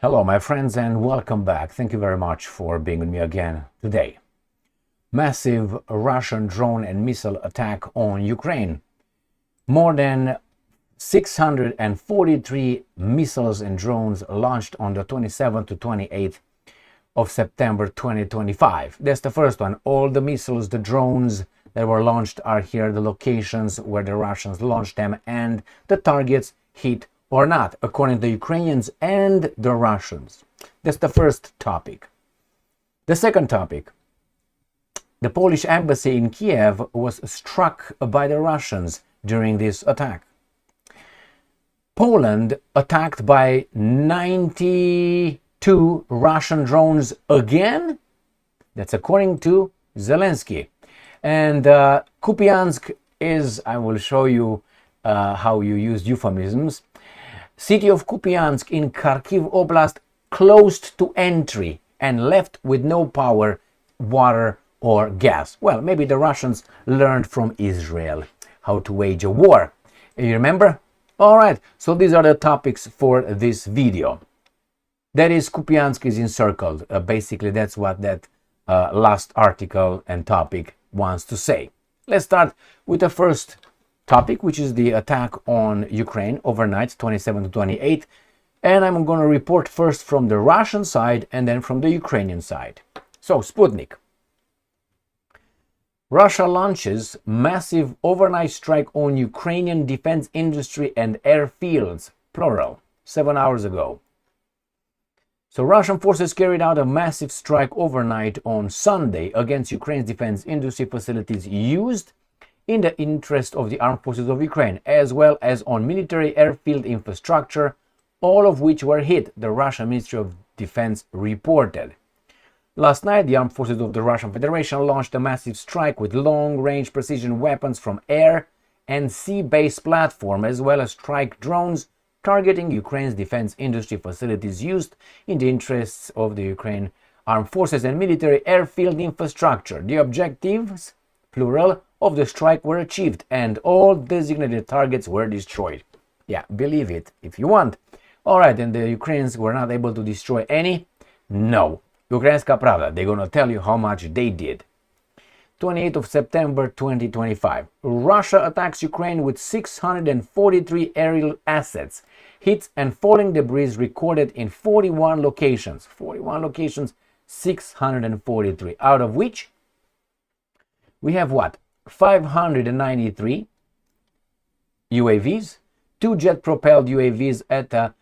Hello, my friends, and welcome back. Thank you very much for being with me again today. Massive Russian drone and missile attack on Ukraine. More than 643 missiles and drones launched on the 27th to 28th of September 2025. That's the first one. All the missiles, the drones that were launched are here, the locations where the Russians launched them, and the targets hit or not, according to the Ukrainians and the Russians. That's the first topic. The second topic. The Polish embassy in Kyiv was struck by the Russians during this attack. Poland attacked by 92 Russian drones again. That's according to Zelenskyy. And Kupiansk is, I will show you how you use euphemisms. City of Kupiansk in Kharkiv Oblast closed to entry and left with no power, water or gas. Well, maybe the Russians learned from Israel how to wage a war. You remember? All right, so these are the topics for this video. That is, Kupiansk is encircled. Basically, that's what that last article and topic wants to say. Let's start with the first topic, which is the attack on Ukraine overnight, 27 to 28. And I'm going to report first from the Russian side and then from the Ukrainian side. So, Sputnik. Russia launches massive overnight strike on Ukrainian defense industry and airfields, plural, 7 hours ago. So Russian forces carried out a massive strike overnight on Sunday against Ukraine's defense industry facilities used in the interest of the armed forces of Ukraine, as well as on military airfield infrastructure, all of which were hit, the Russian Ministry of Defense reported. Last night, the armed forces of the Russian Federation launched a massive strike with long-range precision weapons from air and sea-based platform, as well as strike drones targeting Ukraine's defense industry facilities used in the interests of the Ukraine armed forces and military airfield infrastructure. The objectives, plural, of the strike were achieved and all designated targets were destroyed. Yeah, believe it if you want. All right, and the Ukrainians were not able to destroy any? No. Ukrainska Pravda, they're going to tell you how much they did. 28th of September 2025. Russia attacks Ukraine with 643 aerial assets. Hits and falling debris recorded in 41 locations. 41 locations, 643. Out of which we have what? 593 UAVs, 2 jet-propelled UAVs at a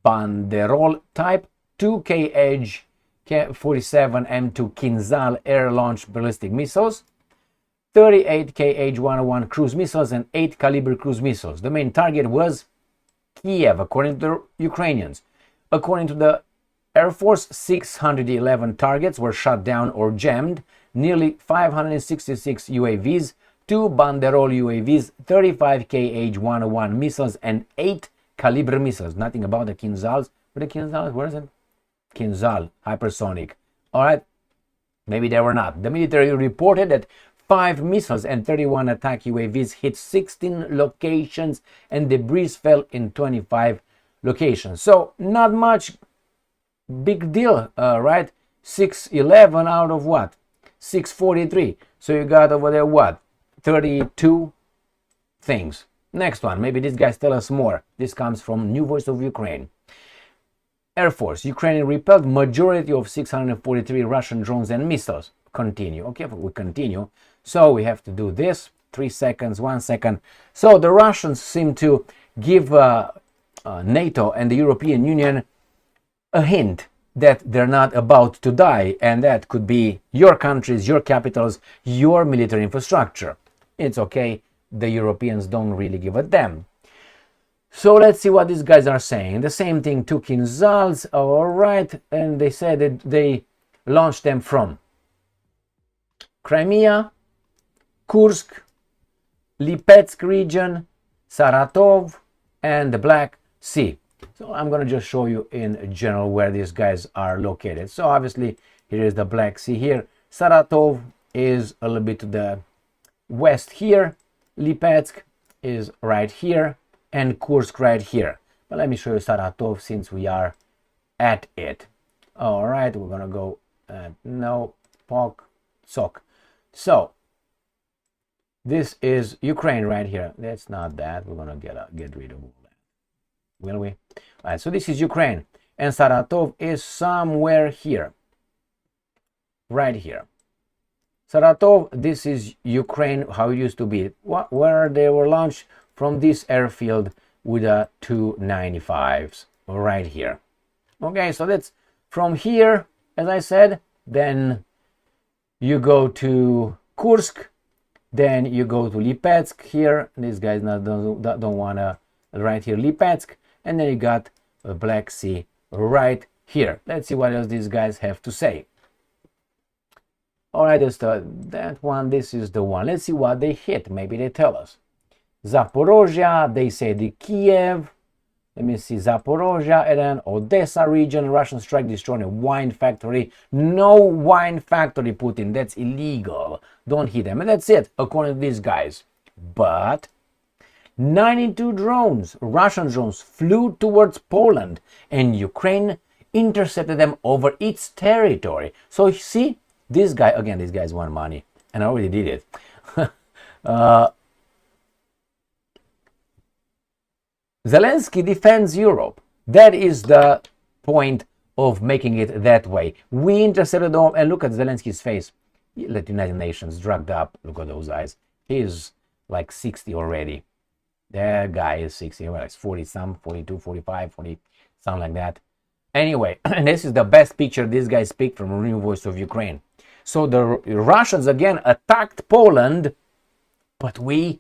Banderol type, 2 Kh-47 M2 Kinzhal air-launched ballistic missiles, 38 Kh-101 cruise missiles, and 8 caliber cruise missiles. The main target was Kyiv, according to the Ukrainians. According to the Air Force, 611 targets were shot down or jammed, nearly 566 UAVs, 2 Banderol UAVs, 35 Kh-101 missiles, and 8 caliber missiles. Nothing about the Kinzhals. But the Kinzhals, where is it? Kinzhal, hypersonic. All right, maybe they were not. The military reported that 5 missiles and 31 attack UAVs hit 16 locations and debris fell in 25 locations. So not much big deal, right? 611 out of what? 643. So you got over there what? 32 things. Next one. Maybe these guys tell us more. This comes from New Voice of Ukraine. Air Force. Ukraine repelled majority of 643 Russian drones and missiles. Continue. Okay, we continue. So we have to do this. 3 seconds, 1 second. So the Russians seem to give NATO and the European Union a hint that they're not about to die, and that could be your countries, your capitals, your military infrastructure. It's okay. The Europeans don't really give a damn. So let's see what these guys are saying. The same thing to Kinzhals, all right, and they said that they launched them from Crimea, Kursk, Lipetsk region, Saratov, and the Black Sea. So I'm going to just show you in general where these guys are located. So obviously here is the Black Sea here. Saratov is a little bit to the west here. Lipetsk is right here, and Kursk right here. But let me show you Saratov since we are at it. All right, we're gonna go no pok sok. So this is Ukraine right here. That's not that. We're gonna get rid of all that, will we? All right, so this is Ukraine, and Saratov is somewhere here, right here. Saratov, this is Ukraine, how it used to be, where they were launched from this airfield with a Tu-95s right here. Okay, so that's from here, as I said. Then you go to Kursk, then you go to Lipetsk here. These guys don't want to, right here, Lipetsk, and then you got the Black Sea right here. Let's see what else these guys have to say. All right, that's that one. This is the one. Let's see what they hit. Maybe they tell us. Zaporozhye, they say the Kyiv. Let me see, Zaporozhye, and then Odessa region. Russian strike destroying a wine factory. No wine factory, Putin. That's illegal. Don't hit them. And that's it, according to these guys. But 92 drones, Russian drones, flew towards Poland, and Ukraine intercepted them over its territory. So you see, this guy, again, these guys want money, and I already did it. Zelenskyy defends Europe. That is the point of making it that way. We intercepted them, and look at Zelensky's face. Let United Nations drugged up. Look at those eyes. He's like 60 already. That guy is 60, well, it's 40 some, 42, 45, 40, something like that. Anyway, and this is the best picture this guy speak from New Voice of Ukraine. So the Russians again attacked Poland, but we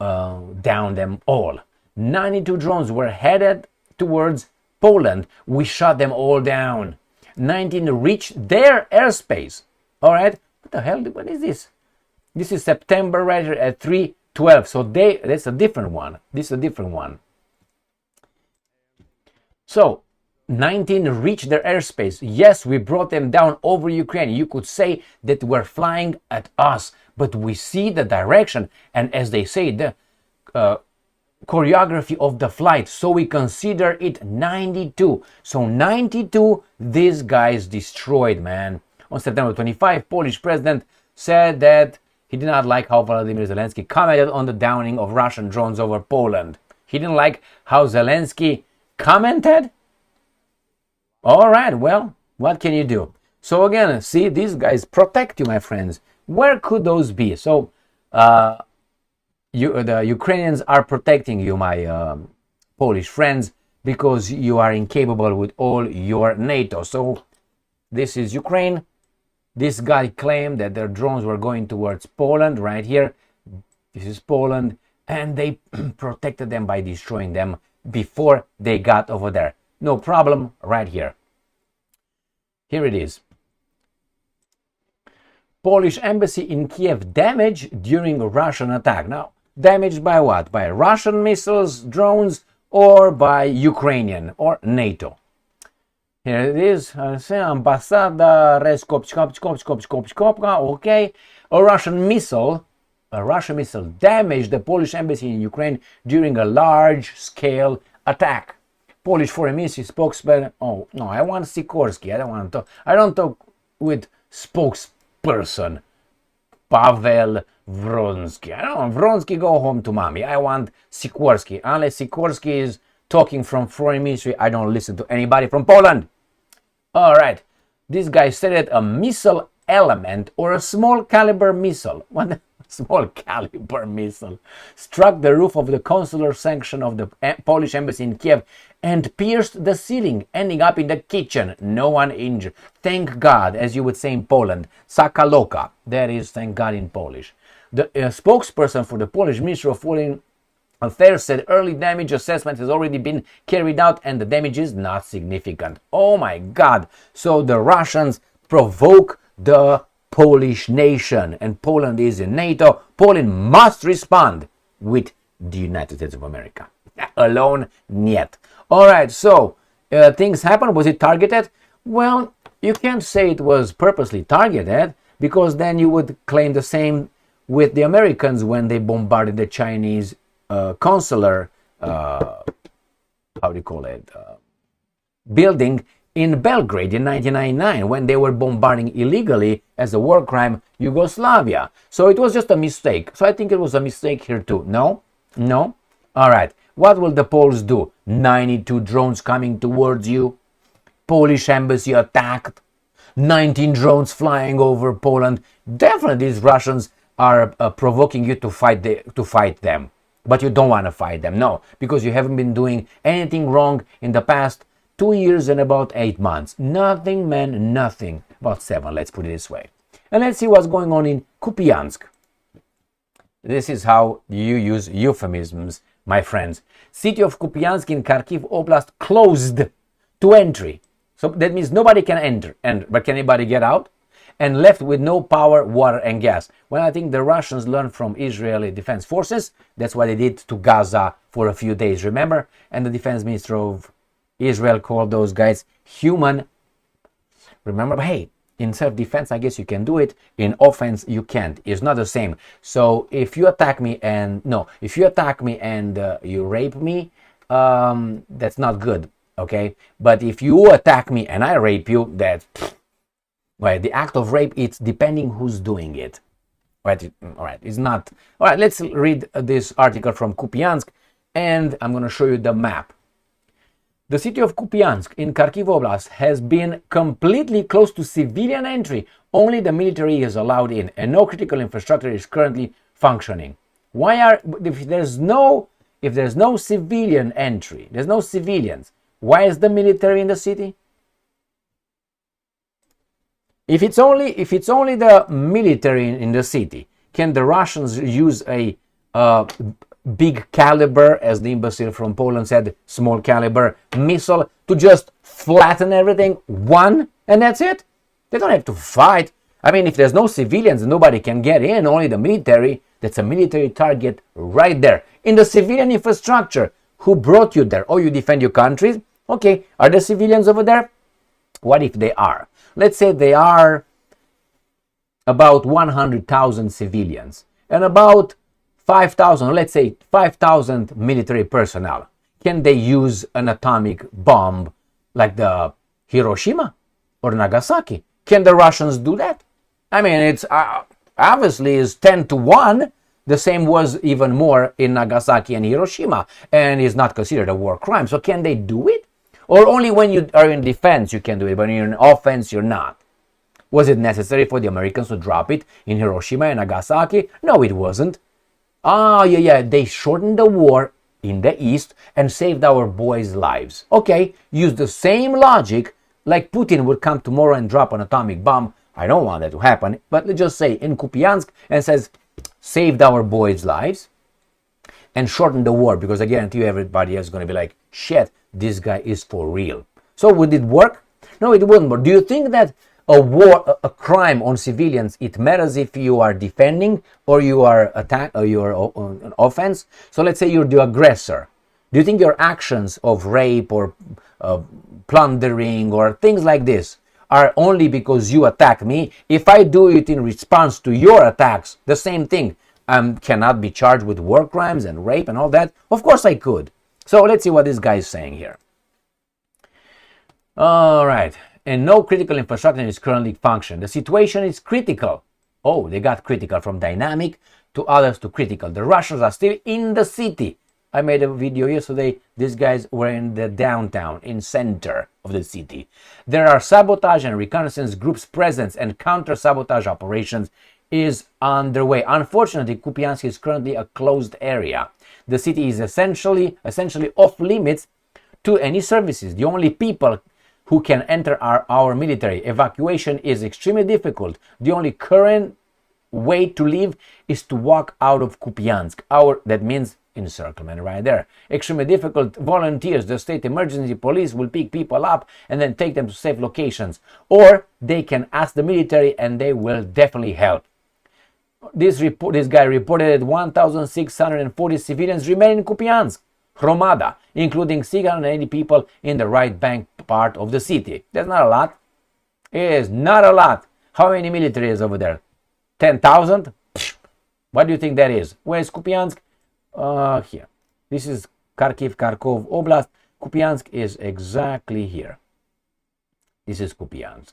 downed them all. 92 drones were headed towards Poland. We shot them all down. 19 reached their airspace. All right, what the hell? What is this? This is September right here at 3:12. So that's a different one. This is a different one. So 19 reached their airspace. Yes, we brought them down over Ukraine. You could say that we're flying at us, but we see the direction, and as they say, the choreography of the flight, so we consider it 92. So 92 these guys destroyed, man. On September 25, Polish president said that he did not like how Volodymyr Zelenskyy commented on the downing of Russian drones over Poland. He didn't like how Zelenskyy commented? All right, well, what can you do? So again, see, these guys protect you, my friends. Where could those be? So the Ukrainians are protecting you, my Polish friends, because you are incapable with all your NATO. So this is Ukraine. This guy claimed that their drones were going towards Poland right here. This is Poland, and they protected them by destroying them before they got over there. No problem, right here. Here it is. Polish embassy in Kyiv damaged during a Russian attack. Now, damaged by what? By Russian missiles, drones, or by Ukrainian or NATO? Here it is. Ambasada okay. A Russian missile damaged the Polish embassy in Ukraine during a large-scale attack. Polish Foreign Ministry spokesman. Oh no, I want Sikorsky. I don't talk with spokesperson Pavel Vronsky. I don't want Vronsky, go home to mommy. I want Sikorsky. Unless Sikorsky is talking from Foreign Ministry, I don't listen to anybody from Poland. All right, this guy said that a missile element or a small caliber missile. What? Small caliber missile struck the roof of the consular section of the Polish embassy in Kiev and pierced the ceiling, ending up in the kitchen. No one injured. Thank God, as you would say in Poland. Sakaloka. That is, thank God in Polish. The spokesperson for the Polish Ministry of Foreign Affairs said early damage assessment has already been carried out and the damage is not significant. Oh my God. So the Russians provoke the Polish nation, and Poland is in NATO. Poland must respond with the United States of America. Alone, niet. All right, so things happened. Was it targeted? Well, you can't say it was purposely targeted, because then you would claim the same with the Americans when they bombarded the Chinese consular, how do you call it? building in Belgrade in 1999 when they were bombarding illegally as a war crime Yugoslavia. So it was just a mistake. So I think it was a mistake here too. No? No? All right. What will the Poles do? 92 drones coming towards you. Polish embassy attacked. 19 drones flying over Poland. Definitely these Russians are provoking you to fight them. But you don't want to fight them. No, because you haven't been doing anything wrong in the past 2 years and about 8 months. Nothing, man, nothing. About 7, let's put it this way. And let's see what's going on in Kupiansk. This is how you use euphemisms, my friends. City of Kupiansk in Kharkiv Oblast closed to entry. So that means nobody can enter, but can anybody get out? And left with no power, water and gas. Well, I think the Russians learned from Israeli defense forces. That's what they did to Gaza for a few days, remember? And the defense minister of Israel called those guys human. Remember, but hey, in self-defense, I guess you can do it. In offense, you can't. It's not the same. So if you attack me and you rape me, that's not good. Okay, but if you attack me and I rape you, well, the act of rape, it's depending who's doing it. Right? All right, it's not. All right, let's read this article from Kupiansk, and I'm going to show you the map. The city of Kupiansk in Kharkiv Oblast has been completely closed to civilian entry. Only the military is allowed in, and no critical infrastructure is currently functioning. If there's no civilian entry, there's no civilians, why is the military in the city? If it's only the military in the city, can the Russians use a big caliber, as the imbecile from Poland said, small caliber missile to just flatten everything? One, and that's it? They don't have to fight. I mean, if there's no civilians, nobody can get in, only the military. That's a military target right there. In the civilian infrastructure, who brought you there? Oh, you defend your countries? Okay, are there civilians over there? What if they are? Let's say they are about 100,000 civilians and about 5,000, let's say 5,000 military personnel. Can they use an atomic bomb like the Hiroshima or Nagasaki? Can the Russians do that? I mean, it's obviously is 10 to 1. The same was even more in Nagasaki and Hiroshima, and is not considered a war crime. So can they do it? Or only when you are in defense you can do it, but when you're in offense you're not? Was it necessary for the Americans to drop it in Hiroshima and Nagasaki? No, it wasn't. They shortened the war in the East and saved our boys' lives. Okay, use the same logic, like Putin would come tomorrow and drop an atomic bomb. I don't want that to happen, but let's just say in Kupiansk, and says, saved our boys' lives and shortened the war, because I guarantee you everybody else is going to be like, shit, this guy is for real. So would it work? No, it wouldn't. But do you think that a crime on civilians, it matters if you are defending or you are on offense? So let's say you're the aggressor. Do you think your actions of rape or plundering or things like this are only because you attack me? If I do it in response to your attacks, the same thing, cannot be charged with war crimes and rape and all that? Of course I could. So let's see what this guy is saying here. All right. And no critical infrastructure is currently functioning. The situation is critical. Oh, they got critical, from dynamic to others to critical. The Russians are still in the city. I made a video yesterday. These guys were in the downtown, in center of the city. There are sabotage and reconnaissance groups present, and counter-sabotage operations is underway. Unfortunately, Kupiansk is currently a closed area. The city is essentially off limits to any services. The only people who can enter are our military. Evacuation is extremely difficult. The only current way to leave is to walk out of Kupiansk. That means encirclement right there. Extremely difficult. Volunteers, the state emergency police will pick people up and then take them to safe locations. Or they can ask the military and they will definitely help. This guy reported that 1,640 civilians remain in Kupiansk, Hromada, including 680 people in the right bank part of the city. That's not a lot. It is not a lot. How many military is over there? 10,000? What do you think that is? Where is Kupiansk? Here. This is Kharkiv Oblast. Kupiansk is exactly here. This is Kupiansk.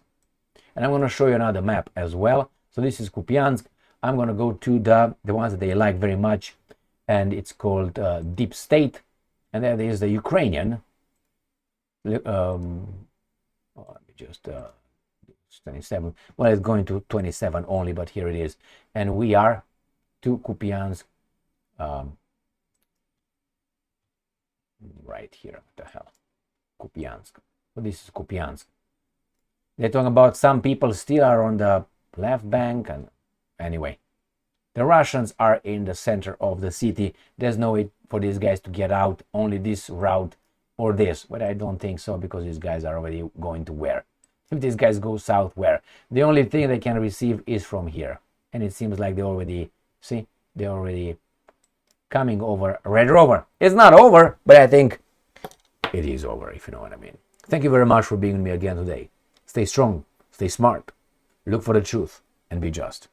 And I'm going to show you another map as well. So this is Kupiansk. I'm going to go to the ones that they like very much, and it's called Deep State. And there is the Ukrainian. Let me just 27. Well, it's going to 27 only, but here it is. And we are to Kupiansk. Right here. What the hell? Kupiansk. Well, this is Kupiansk. They're talking about some people still are on the left bank, and anyway, the Russians are in the center of the city. There's no way for these guys to get out, only this route or this, but I don't think so, because these guys are already going to where? If these guys go south, where? The only thing they can receive is from here, and it seems like they already, see, they're already coming over Red Rover. It's not over, but I think it is over, if you know what I mean. Thank you very much for being with me again today. Stay strong, stay smart, look for the truth, and be just.